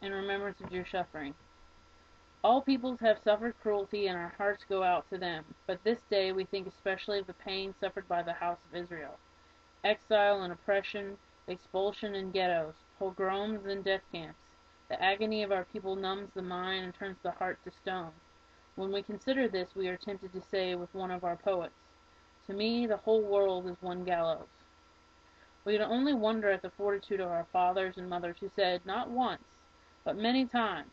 in remembrance of your suffering. All peoples have suffered cruelty, and our hearts go out to them. But this day we think especially of the pain suffered by the house of Israel. Exile and oppression, expulsion in ghettos, pogroms and death camps. The agony of our people numbs the mind and turns the heart to stone. When we consider this, we are tempted to say with one of our poets, "To me the whole world is one gallows." We can only wonder at the fortitude of our fathers and mothers who said, not once, but many times,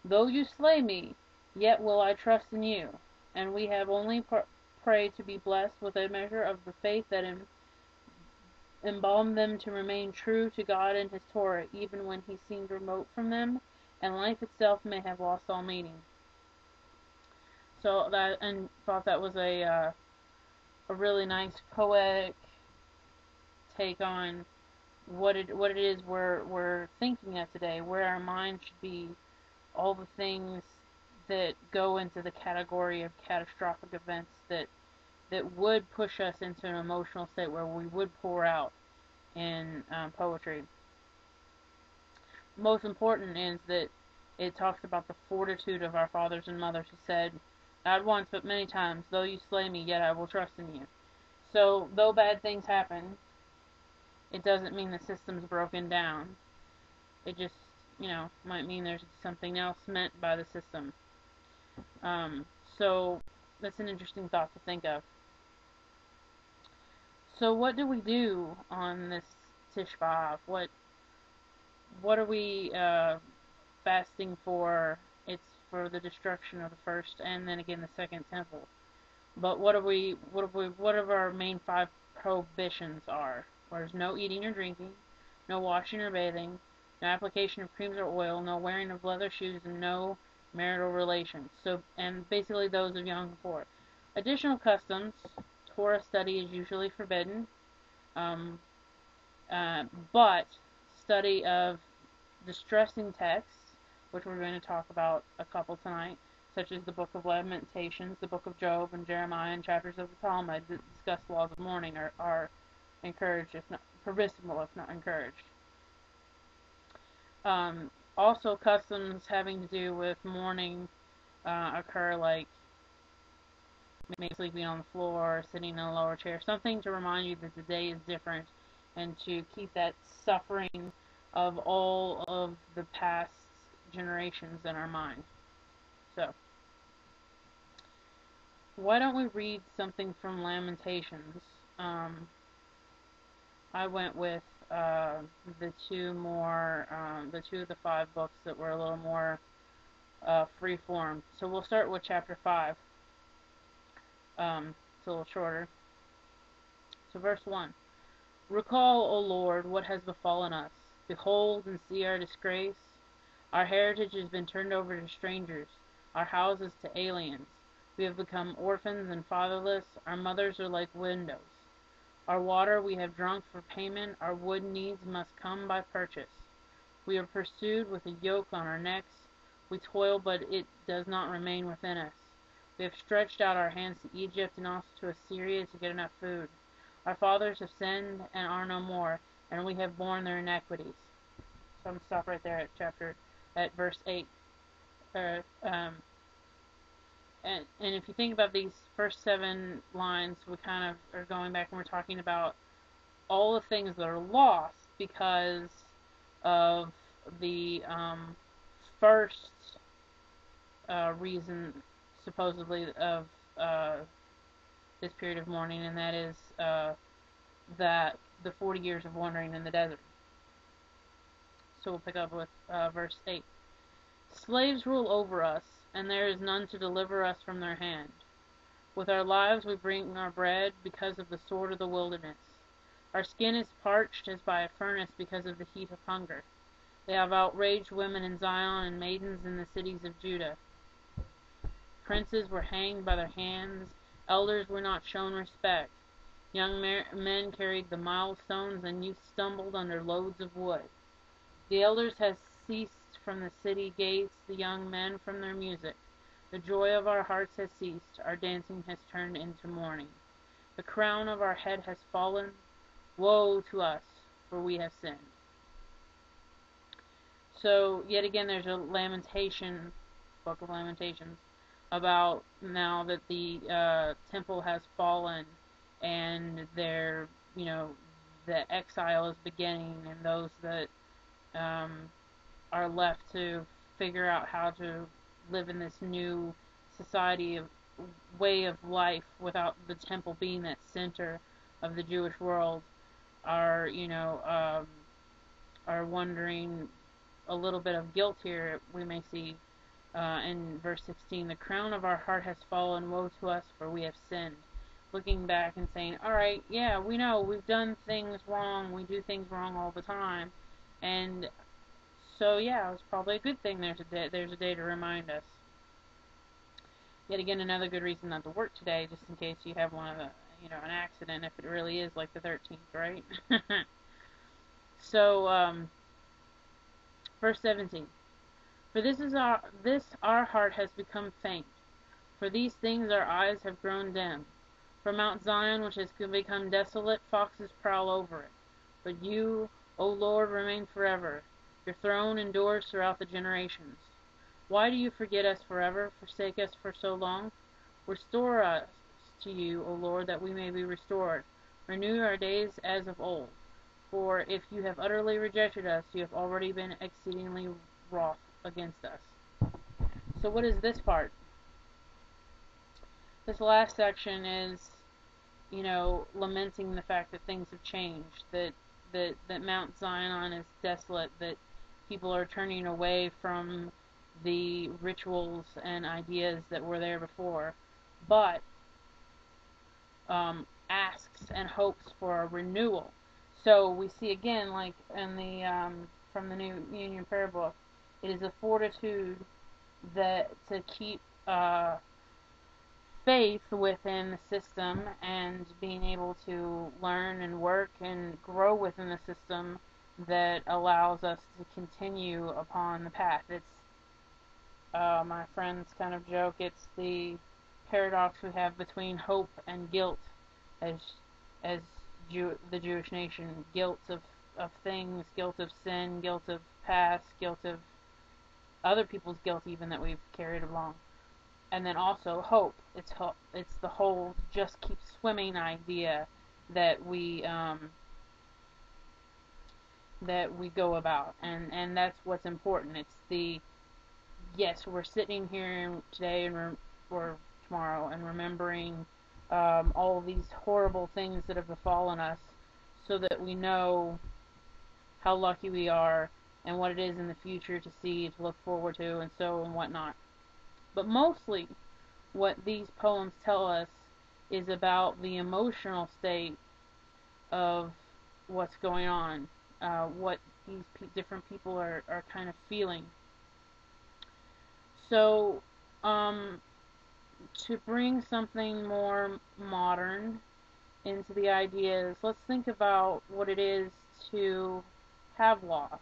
"Though you slay me, yet will I trust in you." And we have only prayed to be blessed with a measure of the faith that embalmed them to remain true to God and His Torah, even when He seemed remote from them, and life itself may have lost all meaning. So and thought that was a really nice poetic take on what it is we're thinking of today, where our mind should be, all the things that go into the category of catastrophic events that would push us into an emotional state where we would pour out in poetry. Most important is that it talks about the fortitude of our fathers and mothers who said, not once but many times, "Though you slay me, yet I will trust in you." So, though bad things happen, it doesn't mean the system's broken down. It just, might mean there's something else meant by the system. So, that's an interesting thought to think of. So, what do we do on this Tisha B'Av? What are we fasting for? It's for the destruction of the first and then again the second temple. But what are our main 5 prohibitions are? There's no eating or drinking, no washing or bathing, no application of creams or oil, no wearing of leather shoes, and no marital relations. So, and basically those of Yom Kippur. Additional customs, Torah study is usually forbidden, but study of distressing texts, which we're going to talk about a couple tonight, such as the Book of Lamentations, the Book of Job, and Jeremiah, and chapters of the Talmud that discuss laws of mourning are encouraged, if not permissible, if not encouraged. Also, customs having to do with mourning occur, like maybe sleeping on the floor, sitting in a lower chair, something to remind you that the day is different, and to keep that suffering of all of the past generations in our mind. So, why don't we read something from Lamentations? I went with the two of the 5 books that were a little more free form. So we'll start with chapter 5. It's a little shorter. So verse 1. Recall, O Lord, what has befallen us. Behold and see our disgrace. Our heritage has been turned over to strangers, our houses to aliens. We have become orphans and fatherless. Our mothers are like widows. Our water we have drunk for payment. Our wood needs must come by purchase. We are pursued with a yoke on our necks. We toil, but it does not remain within us. We have stretched out our hands to Egypt and also to Assyria to get enough food. Our fathers have sinned and are no more, and we have borne their iniquities. So I'm going to stop right there at verse 8. And if you think about these first 7 lines, we kind of are going back and we're talking about all the things that are lost because of the first reason, supposedly, of this period of mourning, and that is that the 40 years of wandering in the desert. So we'll pick up with verse 8. Slaves rule over us, and there is none to deliver us from their hand. With our lives we bring our bread because of the sword of the wilderness. Our skin is parched as by a furnace because of the heat of hunger. They have outraged women in Zion and maidens in the cities of Judah. Princes were hanged by their hands, elders were not shown respect. Young men carried the milestones, and youth stumbled under loads of wood. The elders have ceased from the city gates, the young men from their music. The joy of our hearts has ceased, our dancing has turned into mourning. The crown of our head has fallen. Woe to us, for we have sinned. So yet again, there's a lamentation, book of Lamentations, about now that the temple has fallen, and they're, you know, the exile is beginning, and those that um, are left to figure out how to live in this new society of way of life without the temple being that center of the Jewish world are, are wondering a little bit of guilt here. We may see in verse 16, the crown of our heart has fallen, woe to us, for we have sinned. Looking back and saying, all right, yeah, we know we've done things wrong, we do things wrong all the time, and so yeah, it's probably a good thing there's a day to remind us. Yet again, another good reason not to work today, just in case you have one of the, an accident, if it really is like the 13th, right? So, verse 17. For this our heart has become faint. For these things our eyes have grown dim. For Mount Zion, which has become desolate, foxes prowl over it. But you, O Lord, remain forever. Your throne endures throughout the generations. Why do you forget us forever, forsake us for so long? Restore us to you, O Lord, that we may be restored. Renew our days as of old. For if you have utterly rejected us, you have already been exceedingly wroth against us. So what is this part? This last section is, lamenting the fact that things have changed, that Mount Zion is desolate, that people are turning away from the rituals and ideas that were there before, but asks and hopes for a renewal. So we see again, like in the from the New Union Prayer Book, it is a fortitude that to keep faith within the system and being able to learn and work and grow within the system that allows us to continue upon the path. It's my friends kind of joke, it's the paradox we have between hope and guilt as the Jewish nation. Guilt of things, guilt of sin, guilt of past, guilt of other people's guilt even that we've carried along. And then also hope. It's hope. It's the whole just keep swimming idea that we go about, and that's what's important. It's the yes, we're sitting here today or tomorrow and remembering all of these horrible things that have befallen us, so that we know how lucky we are and what it is in the future to see, to look forward to, and so and whatnot. But mostly, what these poems tell us is about the emotional state of what's going on, what these different people are kind of feeling. So, to bring something more modern into the ideas, let's think about what it is to have loss,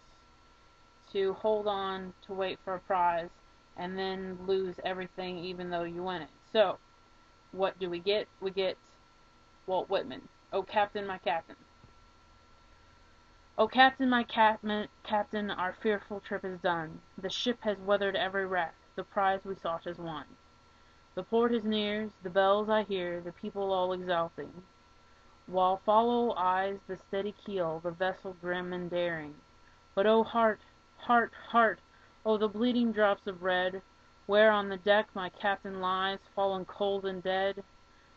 to hold on, to wait for a prize, and then lose everything even though you win it. So, what do we get? We get Walt Whitman. Oh, Captain, my Captain. Oh, Captain, my Captain, our fearful trip is done. The ship has weathered every wreck. The prize we sought is won. The port is nears, the bells I hear, the people all exulting, while follow eyes the steady keel, the vessel grim and daring. But oh heart, heart, heart, oh the bleeding drops of red, where on the deck my captain lies, fallen cold and dead.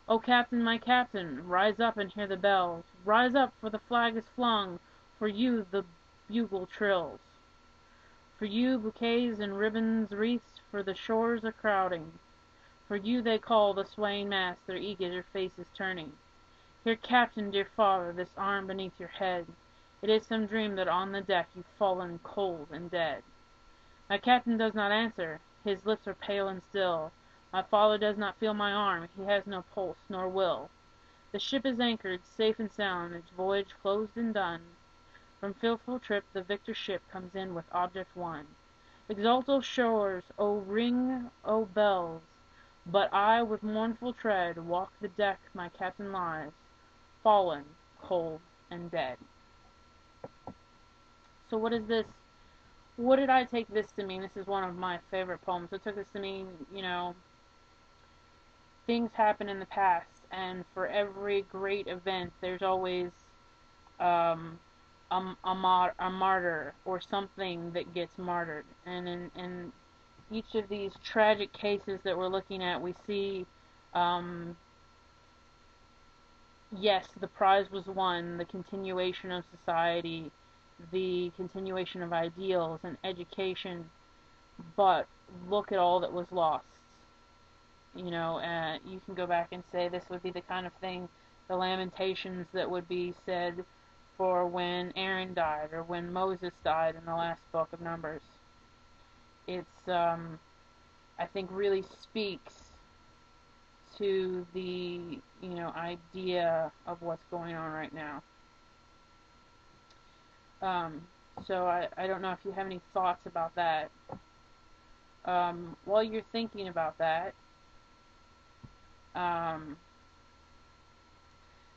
Oh Captain, my Captain, rise up and hear the bells, rise up, for the flag is flung, for you the bugle trills. For you bouquets and ribbons wreaths for the shores are crowding, for you they call the swaying mast, their eager faces turning. Here, Captain, dear father, this arm beneath your head. It is some dream that on the deck you've fallen cold and dead. My Captain does not answer. His lips are pale and still. My father does not feel my arm. He has no pulse nor will. The ship is anchored, safe and sound, its voyage closed and done. From fearful trip the victor ship comes in with object won. Exult, O shores, O ring, O bells. But I, with mournful tread, walk the deck my captain lies, fallen, cold, and dead. So what is this what did I take this to mean? This is one of my favorite poems. I took this to mean, things happen in the past, and for every great event, there's always um, a martyr or something that gets martyred. And in each of these tragic cases that we're looking at, we see, um, yes, the prize was won, the continuation of society, the continuation of ideals and education, but look at all that was lost. You can go back and say this would be the kind of thing, the lamentations that would be said for when Aaron died or when Moses died in the last book of Numbers. It's, I think, really speaks to the, idea of what's going on right now. Um, so I don't know if you have any thoughts about that. While you're thinking about that,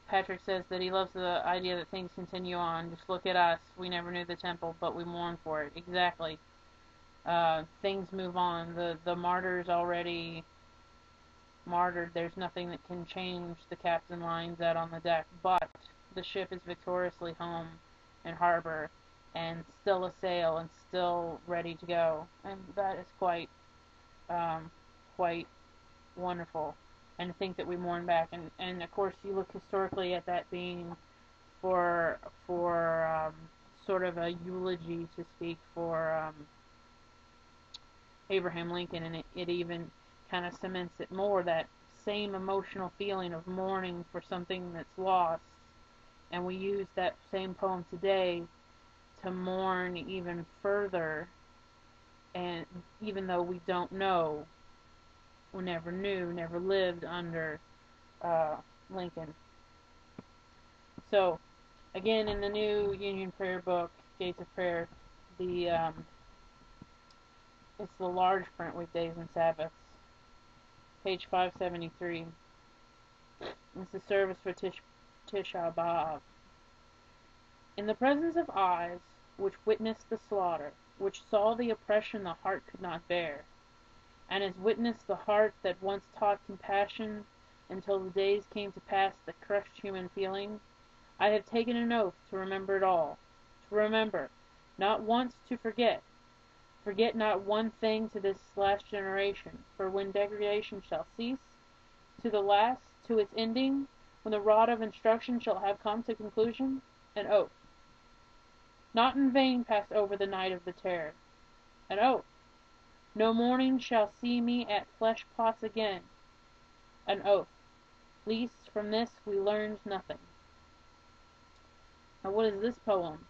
Patrick says that he loves the idea that things continue on. Just look at us. We never knew the temple, but we mourn for it. Exactly. Things move on. The martyr's already martyred. There's nothing that can change the captain lines out on the deck, but the ship is victoriously home in harbor and still a sail and still ready to go. And that is quite wonderful. And to think that we mourn back, and of course you look historically at that being for sort of a eulogy, to speak, for Abraham Lincoln, and it even kind of cements it more, that same emotional feeling of mourning for something that's lost. And we use that same poem today to mourn even further, and even though we don't know, we never knew, never lived under Lincoln. So, again, in the new Union Prayer book, Gates of Prayer, it's the large print, Weekdays and Sabbaths, page 573. It's the service for Tisha B'Av. In the presence of eyes which witnessed the slaughter, which saw the oppression the heart could not bear, and as witnessed the heart that once taught compassion until the days came to pass that crushed human feeling, I have taken an oath to remember it all, to remember, not once to forget. Forget not one thing to this last generation, for when degradation shall cease, to the last, to its ending, when the rod of instruction shall have come to conclusion, an oath. Not in vain pass over the night of the terror. An oath. No morning shall see me at flesh pots again. An oath. Least from this we learned nothing. Now what does this poem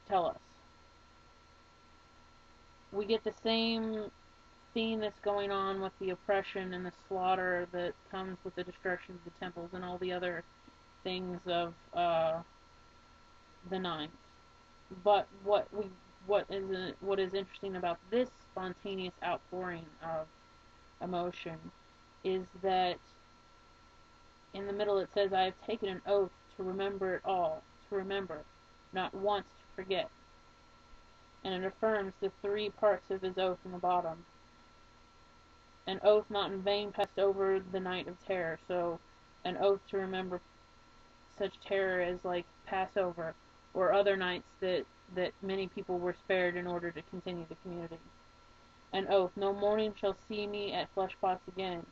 tell us? We get the same theme that's going on with the oppression and the slaughter that comes with the destruction of the temples and all the other things of the ninth. But what is interesting about this spontaneous outpouring of emotion is that in the middle it says, I have taken an oath to remember it all, to remember, not once to forget. And it affirms the three parts of his oath in the bottom. An oath not in vain passed over the night of terror. So an oath to remember such terror as like Passover or other nights that many people were spared in order to continue the community. An oath, no morning shall see me at flesh pots again,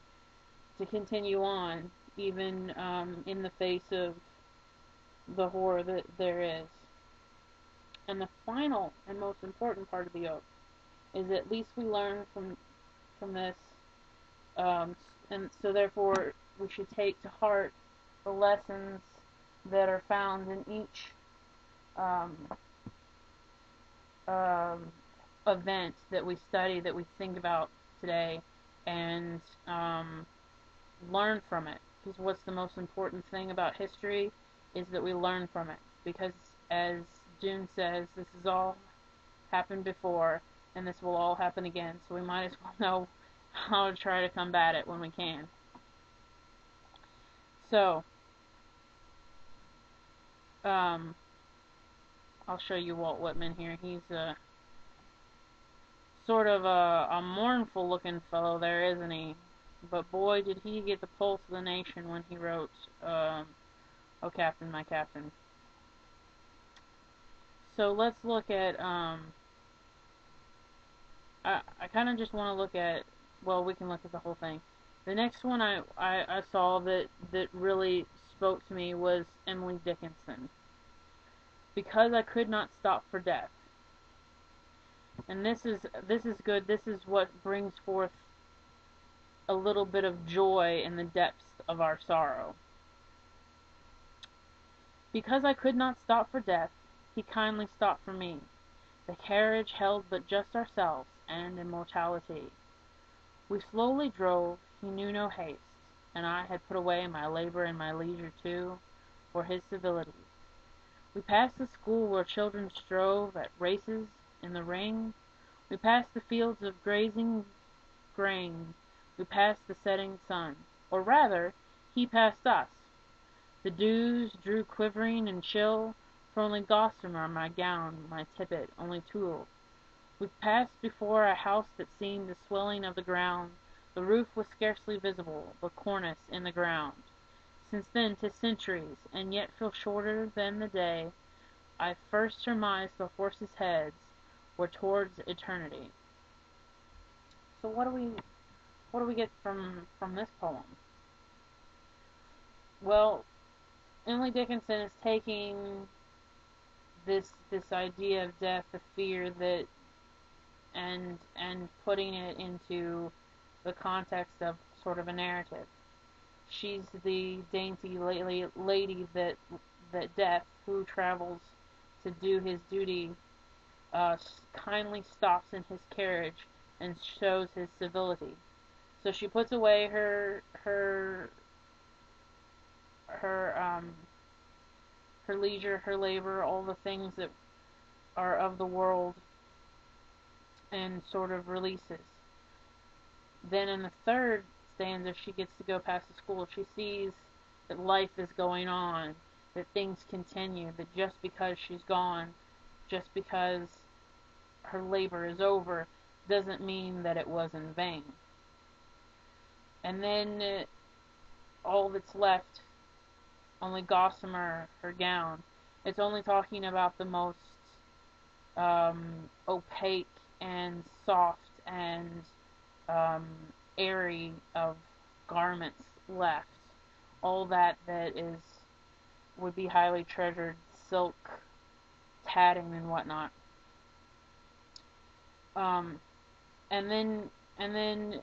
to continue on even in the face of the horror that there is. And the final and most important part of the oath is at least we learn from this, and so therefore we should take to heart the lessons that are found in each um, event that we study, that we think about today, and learn from it. Because what's the most important thing about history is that we learn from it. Because as June says, this has all happened before, and this will all happen again. So we might as well know how to try to combat it when we can. So, I'll show you Walt Whitman here. He's sort of a mournful looking fellow there, isn't he? But boy, did he get the pulse of the nation when he wrote, "Oh Captain, my Captain." So let's look at, I kind of just want to look at, well, we can look at the whole thing. The next one I saw that really spoke to me was Emily Dickinson. Because I could not stop for death. And this is good. This is what brings forth a little bit of joy in the depths of our sorrow. Because I could not stop for death, he kindly stopped for me. The carriage held but just ourselves and immortality. We slowly drove, he knew no haste, and I had put away my labor and my leisure too, for his civility. We passed the school where children strove at races in the ring. We passed the fields of grazing grain. We passed the setting sun. Or rather, he passed us. The dews drew quivering and chill, for only gossamer my gown, my tippet, only tulle. We passed before a house that seemed the swelling of the ground. The roof was scarcely visible, the cornice in the ground. Since then 'tis centuries, and yet feel shorter than the day I first surmised the horses' heads were towards eternity. So what do we get from this poem? Well, Emily Dickinson is taking this idea of death, the fear that, and putting it into the context of sort of a narrative. She's the dainty lady that Death, who travels to do his duty, kindly stops in his carriage and shows his civility. So she puts away her leisure, her labor, all the things that are of the world, and sort of releases. Then in the third stanza, she gets to go past the school. She sees that life is going on, that things continue, that just because she's gone, just because her labor is over, doesn't mean that it was in vain. And then all that's left, only gossamer, her gown. It's only talking about the most opaque and soft and airy of garments left. All that is would be highly treasured, silk, tatting, and whatnot. And then,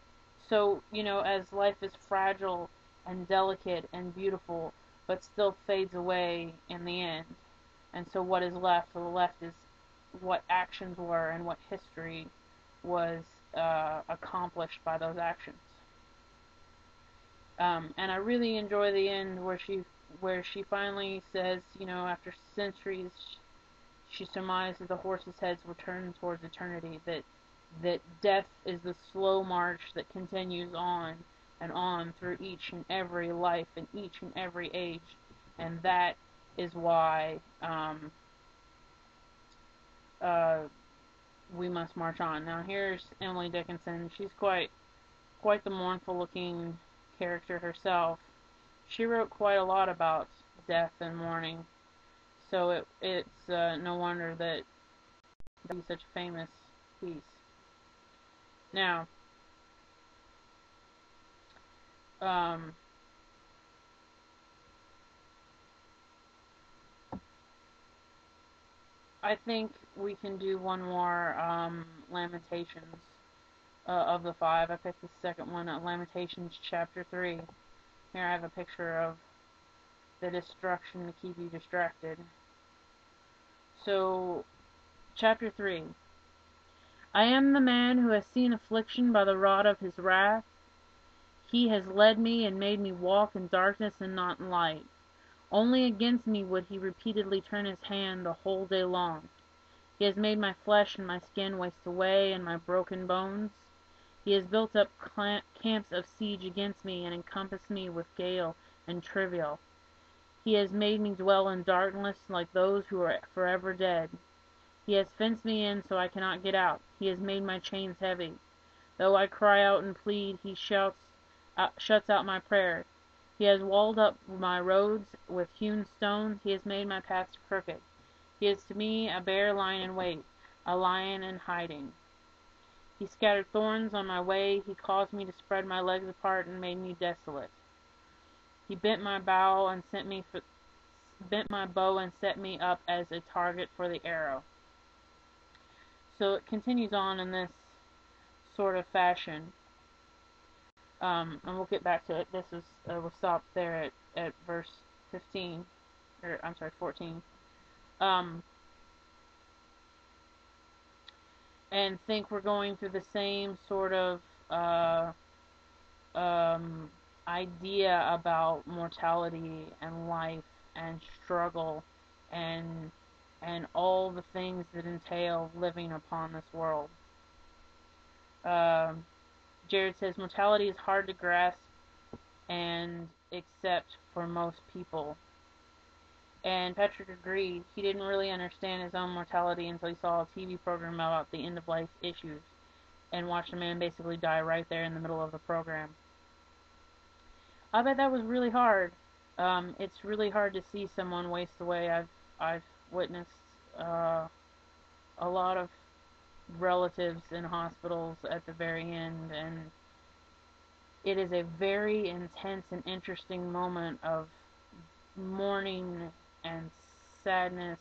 so, as life is fragile and delicate and beautiful, but still fades away in the end. And so what is left? Well, the left is what actions were and what history was accomplished by those actions. And I really enjoy the end where she finally says, after centuries, she surmised that the horses' heads were turned towards eternity, that death is the slow march that continues on and on through each and every life and each and every age, and that is why we must march on. Now here's Emily Dickinson. She's quite the mournful-looking character herself. She wrote quite a lot about death and mourning, so it's no wonder that it's such a famous piece. Now, I think we can do one more Lamentations of the 5. I picked the second one, Lamentations chapter 3. Here I have a picture of the destruction to keep you distracted. So, chapter 3. I am the man who has seen affliction by the rod of his wrath. He has led me and made me walk in darkness and not in light. Only against me would he repeatedly turn his hand the whole day long. He has made my flesh and my skin waste away, and my broken bones. He has built up camps of siege against me, and encompassed me with gale and travail. He has made me dwell in darkness like those who are forever dead. He has fenced me in so I cannot get out. He has made my chains heavy. Though I cry out and plead, he shuts out my prayer. He has walled up my roads with hewn stones. He has made my paths crooked. He is to me a bear lying in wait, a lion in hiding. He scattered thorns on my way. He caused me to spread my legs apart and made me desolate. He bent my bow and set me up as a target for the arrow. So it continues on in this sort of fashion, and we'll get back to it. We'll stop there at verse 15, or I'm sorry, 14. And think we're going through the same sort of idea about mortality and life and struggle and all the things that entail living upon this world. Jared says mortality is hard to grasp and accept for most people. And Patrick agreed. He didn't really understand his own mortality until he saw a TV program about the end-of-life issues and watched a man basically die right there in the middle of the program. I bet that was really hard. It's really hard to see someone waste away. I've witnessed a lot of relatives in hospitals at the very end, and it is a very intense and interesting moment of mourning and sadness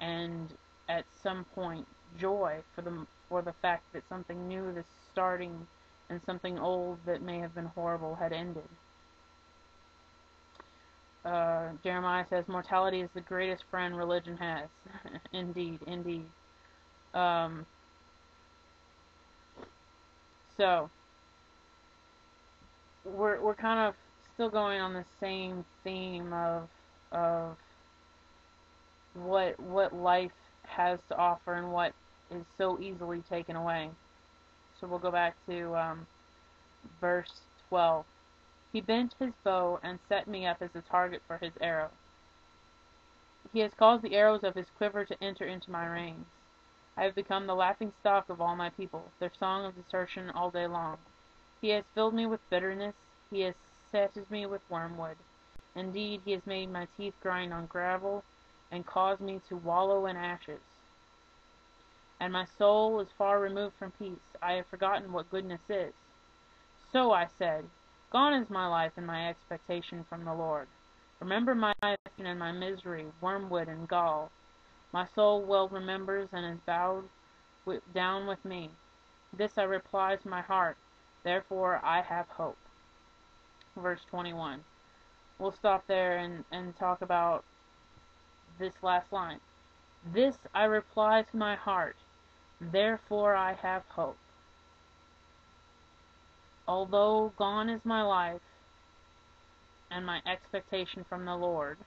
and at some point joy for the fact that something new is starting and something old that may have been horrible had ended. Jeremiah says mortality is the greatest friend religion has. Indeed, indeed. So we're kind of still going on the same theme of what life has to offer and what is so easily taken away. So we'll go back to verse 12. He bent his bow and set me up as a target for his arrow. He has caused the arrows of his quiver to enter into my reins. I have become the laughing stock of all my people, their song of desertion all day long. He has filled me with bitterness. He has sated me with wormwood. Indeed, he has made my teeth grind on gravel and caused me to wallow in ashes. And my soul is far removed from peace. I have forgotten what goodness is. So I said, gone is my life and my expectation from the Lord. Remember my affliction and my misery, wormwood and gall. My soul well remembers and is bowed down with me. This I reply to my heart, therefore I have hope. Verse 21. We'll stop there and talk about this last line. This I reply to my heart, therefore I have hope. Although gone is my life and my expectation from the Lord,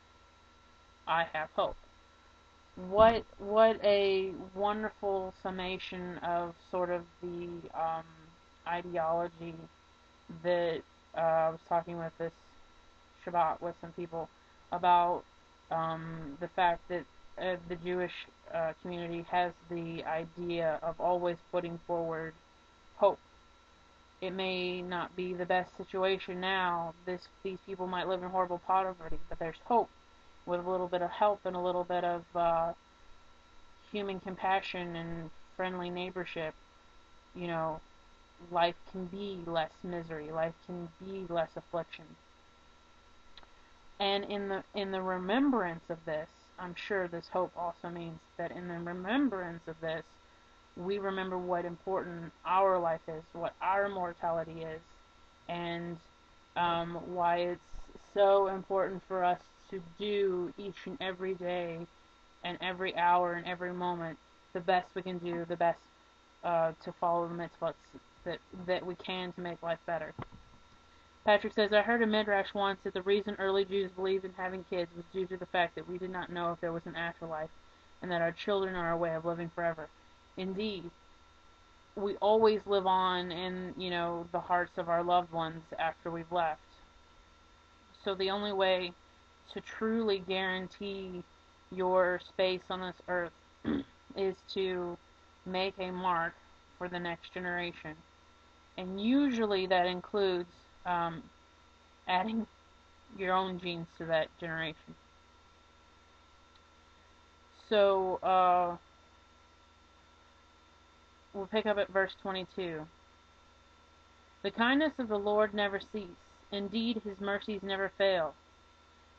I have hope. What a wonderful summation of sort of the ideology that I was talking with this Shabbat with some people about the fact that the Jewish community has the idea of always putting forward hope. It may not be the best situation now. These people might live in horrible poverty, but there's hope. With a little bit of help and a little bit of human compassion and friendly neighborship, you know, life can be less misery. Life can be less affliction. And in the remembrance of this, I'm sure this hope also means that in the remembrance of this, we remember what important our life is, what our mortality is, and why it's so important for us to do each and every day and every hour and every moment the best we can do, the best to follow the mitzvahs that we can to make life better. Patrick says, I heard a midrash once that the reason early Jews believed in having kids was due to the fact that we did not know if there was an afterlife and that our children are a way of living forever. Indeed, we always live on in, the hearts of our loved ones after we've left. So the only way to truly guarantee your space on this earth is to make a mark for the next generation. And usually that includes adding your own genes to that generation. So we'll pick up at verse 22. The kindness of the Lord never cease. Indeed, his mercies never fail.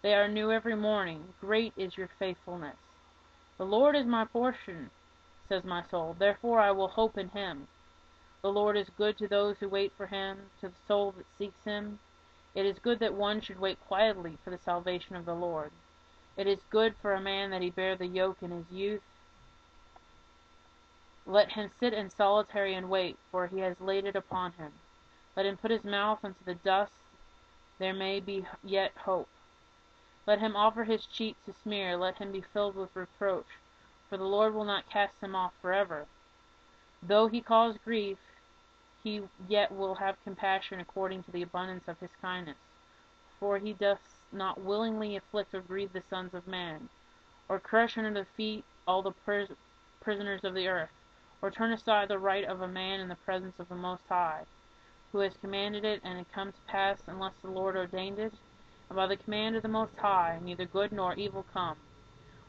They are new every morning. Great is your faithfulness. The Lord is my portion, says my soul. Therefore I will hope in him. The Lord is good to those who wait for him, to the soul that seeks him. It is good that one should wait quietly for the salvation of the Lord. It is good for a man that he bear the yoke in his youth. Let him sit in solitary and wait, for he has laid it upon him. Let him put his mouth unto the dust, there may be yet hope. Let him offer his cheek to smear, let him be filled with reproach, for the Lord will not cast him off forever. Though he cause grief, he yet will have compassion according to the abundance of his kindness. For he doth not willingly afflict or grieve the sons of man, or crush under the feet all the prisoners of the earth, or turn aside the right of a man in the presence of the Most High, who has commanded it, and it come to pass, unless the Lord ordained it. And by the command of the Most High, neither good nor evil come.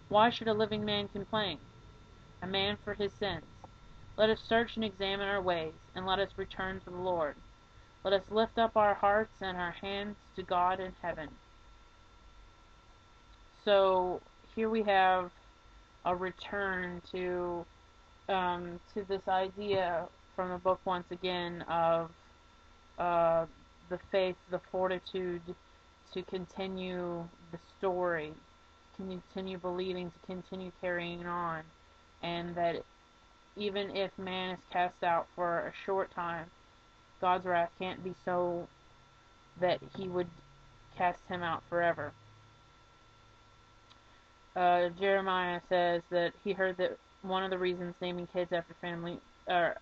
Why should a living man complain? A man for his sins. Let us search and examine our ways, and let us return to the Lord. Let us lift up our hearts and our hands to God in heaven. So here we have a return to this idea from the book once again of the faith, the fortitude to continue the story, to continue believing, to continue carrying on, and that even if man is cast out for a short time, God's wrath can't be so that he would cast him out forever. Jeremiah says that he heard that one of the reasons naming kids after family, Sarah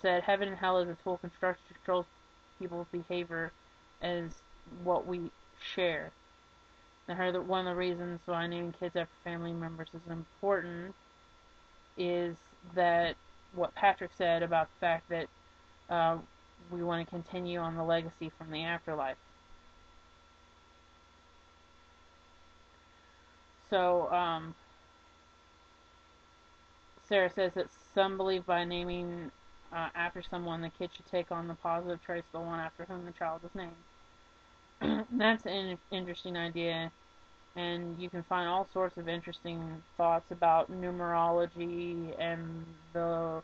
said, heaven and hell is a tool constructed to control people's behavior as what we share. I heard that one of the reasons why naming kids after family members is important is that what Patrick said about the fact that we want to continue on the legacy from the afterlife. So, Sarah says that some believe by naming after someone, the kid should take on the positive traits of the one after whom the child is named. That's an interesting idea, and you can find all sorts of interesting thoughts about numerology and the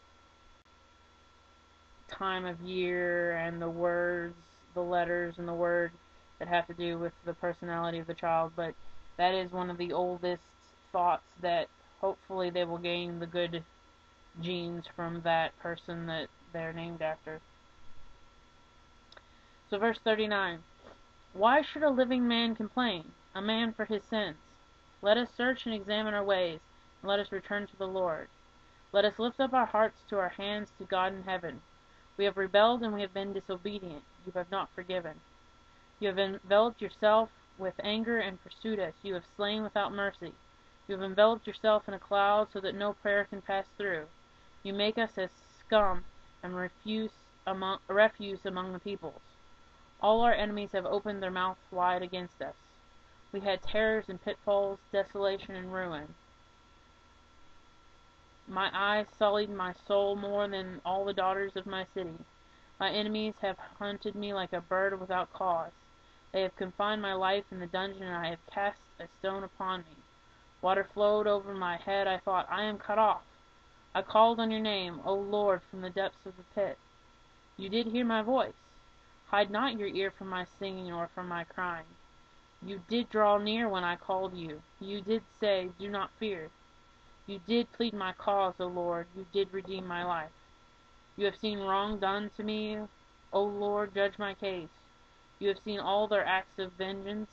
time of year and the words, the letters and the word that have to do with the personality of the child, but that is one of the oldest thoughts that hopefully they will gain the good genes from that person that they're named after. So verse 39, why should a living man complain, a man for his sins? Let us search and examine our ways, and let us return to the Lord. Let us lift up our hearts to our hands to God in heaven. We have rebelled and we have been disobedient. You have not forgiven. You have enveloped yourself with anger and pursued us. You have slain without mercy. You have enveloped yourself in a cloud so that no prayer can pass through. You make us as scum and refuse refuse among the peoples. All our enemies have opened their mouths wide against us. We had terrors and pitfalls, desolation and ruin. My eyes sullied my soul more than all the daughters of my city. My enemies have hunted me like a bird without cause. They have confined my life in the dungeon, and I have cast a stone upon me. Water flowed over my head. I thought, I am cut off. I called on your name, O Lord, from the depths of the pit. You did hear my voice. Hide not your ear from my singing or from my crying. You did draw near when I called you. You did say, do not fear. You did plead my cause, O Lord. You did redeem my life. You have seen wrong done to me. O Lord, judge my case. You have seen all their acts of vengeance,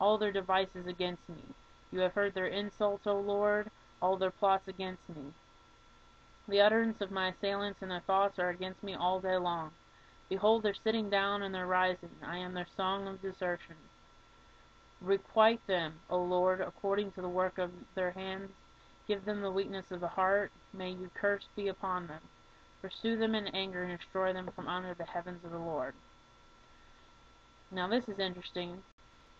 all their devices against me. You have heard their insults, O Lord, all their plots against me. The utterance of my assailants and their thoughts are against me all day long. Behold, their sitting down and their rising. I am their song of desertion. Requite them, O Lord, according to the work of their hands. Give them the weakness of the heart. May your curse be upon them. Pursue them in anger and destroy them from under the heavens of the Lord. Now this is interesting.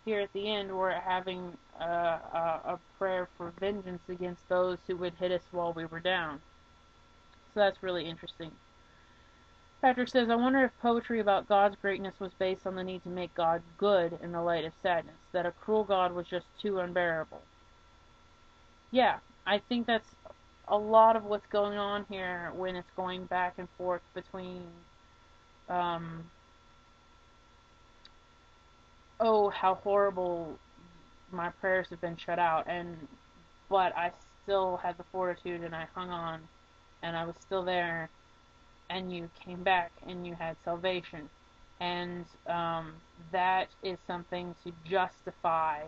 Here at the end, we're having a prayer for vengeance against those who would hit us while we were down. So that's really interesting. Patrick says, I wonder if poetry about God's greatness was based on the need to make God good in the light of sadness, that a cruel God was just too unbearable. Yeah, I think that's a lot of what's going on here when it's going back and forth between, oh, how horrible my prayers have been shut out, but I still had the fortitude and I hung on and I was still there, and you came back and you had salvation. And that is something to justify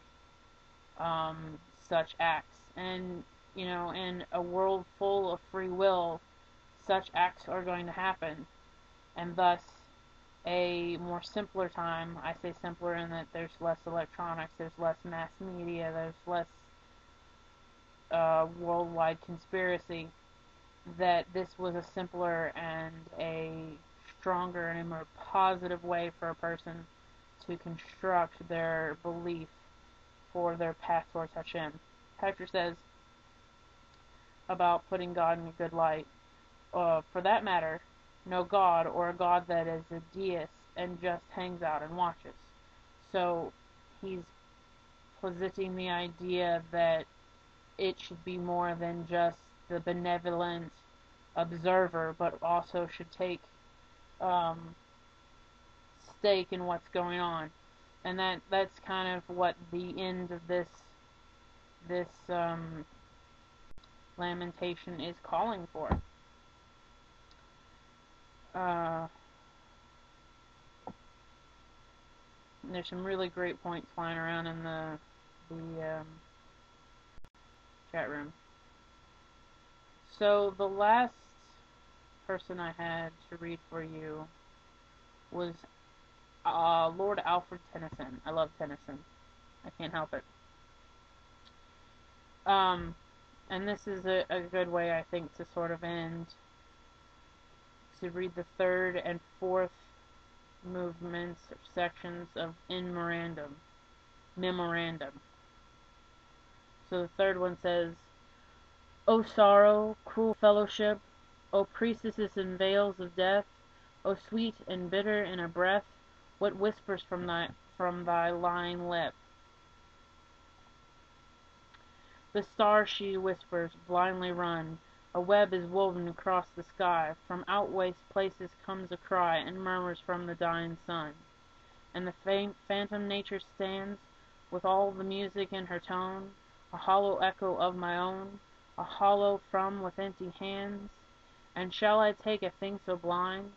such acts. And, in a world full of free will, such acts are going to happen. And thus, a more simpler time, I say simpler in that there's less electronics, there's less mass media, there's less worldwide conspiracy, that this was a simpler and a stronger and a more positive way for a person to construct their belief for their path towards Hashem. Hector says about putting God in a good light. For that matter, no God, or a God that is a deist and just hangs out and watches. So he's positing the idea that it should be more than just the benevolent observer, but also should take stake in what's going on. And that's kind of what the end of this lamentation is calling for. There's some really great points flying around in the chat room. So the last person I had to read for you was Lord Alfred Tennyson. I love Tennyson. I can't help it. And this is a good way, I think, to sort of end, to read the third and fourth movements or sections of In Memorandum. So the third one says, O sorrow, cruel fellowship, O priestesses in veils of death, O sweet and bitter in a breath, what whispers from thy lying lip? The stars, she whispers, blindly run. A web is woven across the sky. From outwaste places comes a cry, and murmurs from the dying sun. And the phantom nature stands, with all the music in her tone, a hollow echo of my own, a hollow from with empty hands. And shall I take a thing so blind,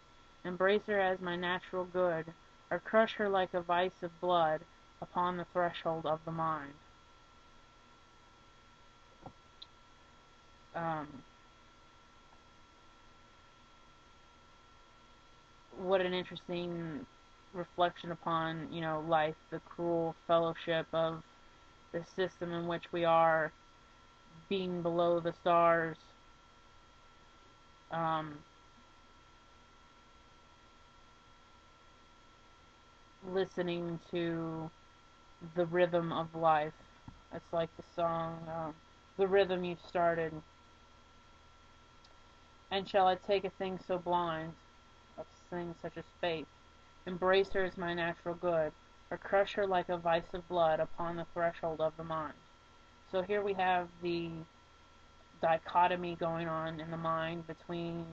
embrace her as my natural good, or crush her like a vice of blood upon the threshold of the mind? What an interesting reflection upon, life, the cruel fellowship of the system in which we are, being below the stars, listening to the rhythm of life. It's like the song, The Rhythm You Started. And shall I take a thing so blind, of things such as faith, embrace her as my natural good, or crush her like a vice of blood upon the threshold of the mind? So here we have the dichotomy going on in the mind between,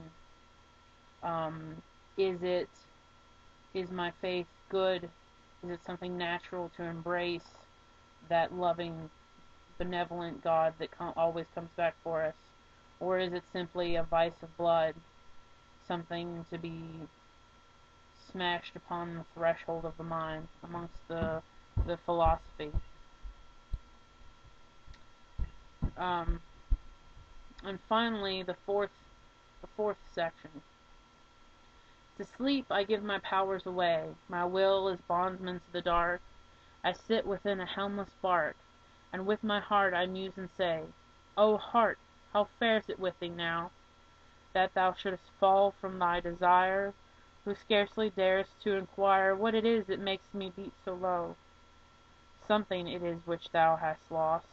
is my faith good? Is it something natural to embrace that loving, benevolent God that always comes back for us? Or is it simply a vice of blood, something to be smashed upon the threshold of the mind amongst the philosophy? And finally, the fourth section. To sleep I give my powers away, my will is bondsman to the dark. I sit within a helmless bark, and with my heart I muse and say, O heart, how fares it with thee now, that thou shouldst fall from thy desire, who scarcely darest to inquire what it is that makes me beat so low? Something it is which thou hast lost,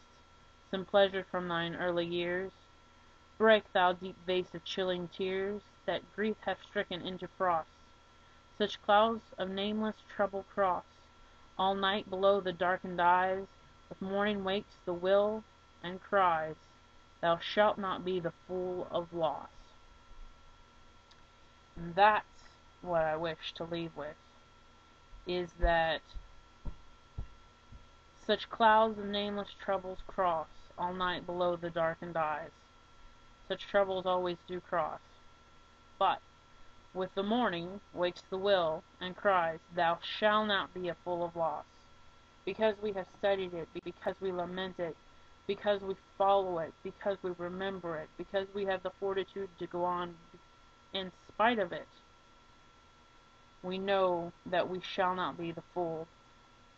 some pleasure from thine early years. Break, thou deep vase of chilling tears, that grief hath stricken into frost. Such clouds of nameless trouble cross all night below the darkened eyes. With morning wakes the will, and cries, Thou shalt not be the fool of loss. And that's what I wish to leave with, is that such clouds of nameless troubles cross all night below the darkened eyes. Such troubles always do cross. But with the morning wakes the will, and cries, Thou shalt not be a fool of loss. Because we have studied it, because we lament it, because we follow it, because we remember it, because we have the fortitude to go on in spite of it, we know that we shall not be the fool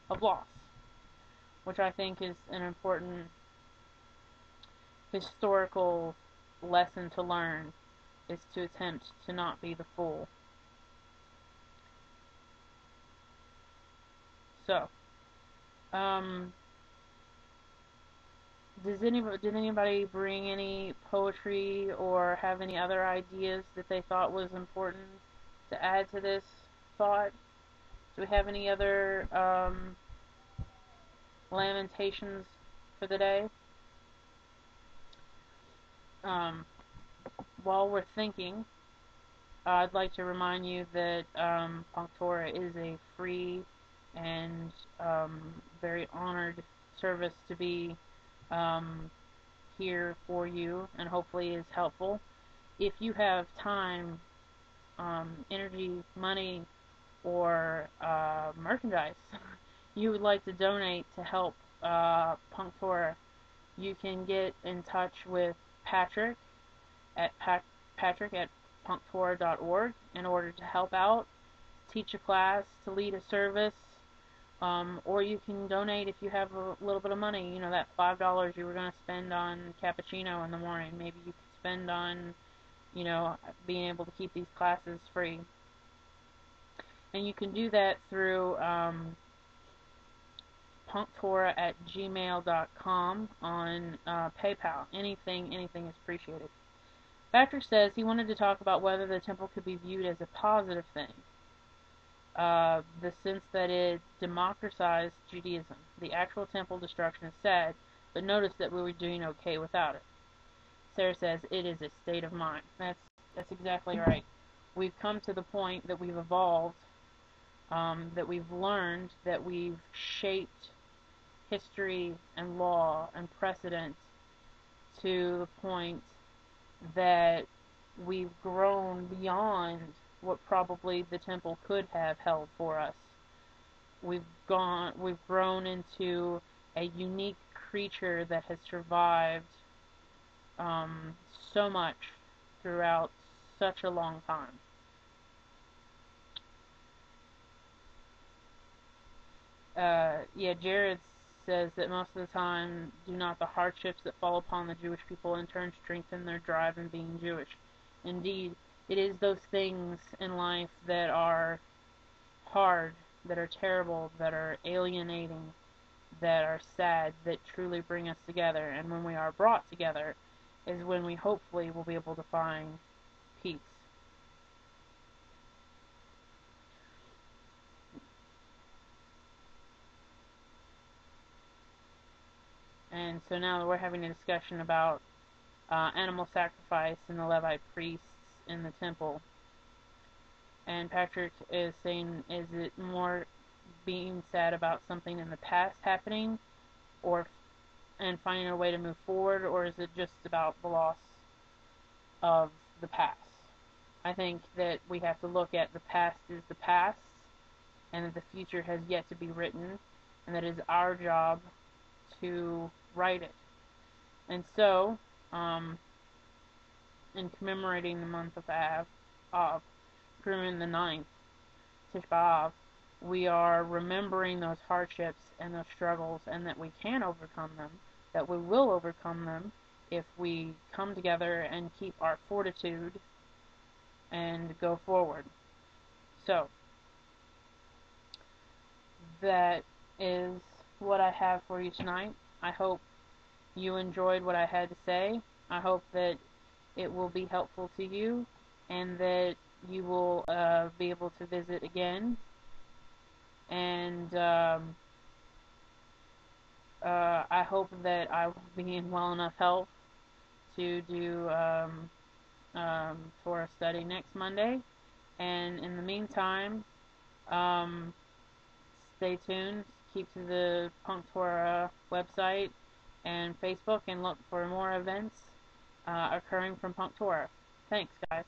of loss, which I think is an important historical lesson to learn, is to attempt to not be the fool. So, did anybody bring any poetry or have any other ideas that they thought was important to add to this thought? Do we have any other lamentations for the day? While we're thinking, I'd like to remind you that PunkTorah is a free and very honored service to be here for you, and hopefully is helpful. If you have time, energy, money, or merchandise you would like to donate to help PunkTorah, you can get in touch with Patrick at PunkTorah.org in order to help out, teach a class, to lead a service, or you can donate if you have a little bit of money. You know, that $5 you were going to spend on cappuccino in the morning, maybe you could spend on, you know, being able to keep these classes free. And you can do that through PunkTorah@gmail.com on PayPal. Anything is appreciated. Patrick says he wanted to talk about whether the temple could be viewed as a positive thing. The sense that it democratized Judaism. The actual temple destruction is sad, but notice that we were doing okay without it. Sarah says it is a state of mind. That's exactly right. We've come to the point that we've evolved, that we've learned, that we've shaped history and law and precedent to the point that we've grown beyond what probably the temple could have held for us. We've grown into a unique creature that has survived so much throughout such a long time. Jared says that most of the time, do not the hardships that fall upon the Jewish people in turn strengthen their drive in being Jewish? Indeed, it is those things in life that are hard, that are terrible, that are alienating, that are sad, that truly bring us together. And when we are brought together is when we hopefully will be able to find peace. And so now we're having a discussion about animal sacrifice and the Levite priests in the temple. And Patrick is saying, is it more being sad about something in the past happening, and finding a way to move forward, or is it just about the loss of the past? I think that we have to look at the past is the past, and that the future has yet to be written, and that it is our job to write it. And so, in commemorating the month of Av, commemorating the 9th, Tisha B'Av, we are remembering those hardships and those struggles, and that we can overcome them, that we will overcome them, if we come together and keep our fortitude and go forward. So, that is what I have for you tonight. I hope you enjoyed what I had to say. I hope that it will be helpful to you and that you will be able to visit again. And I hope that I will be in well enough health to do Torah study next Monday. And in the meantime, um, stay tuned. Keep to the PunkTorah website and Facebook and look for more events occurring from PunkTorah. Thanks, guys.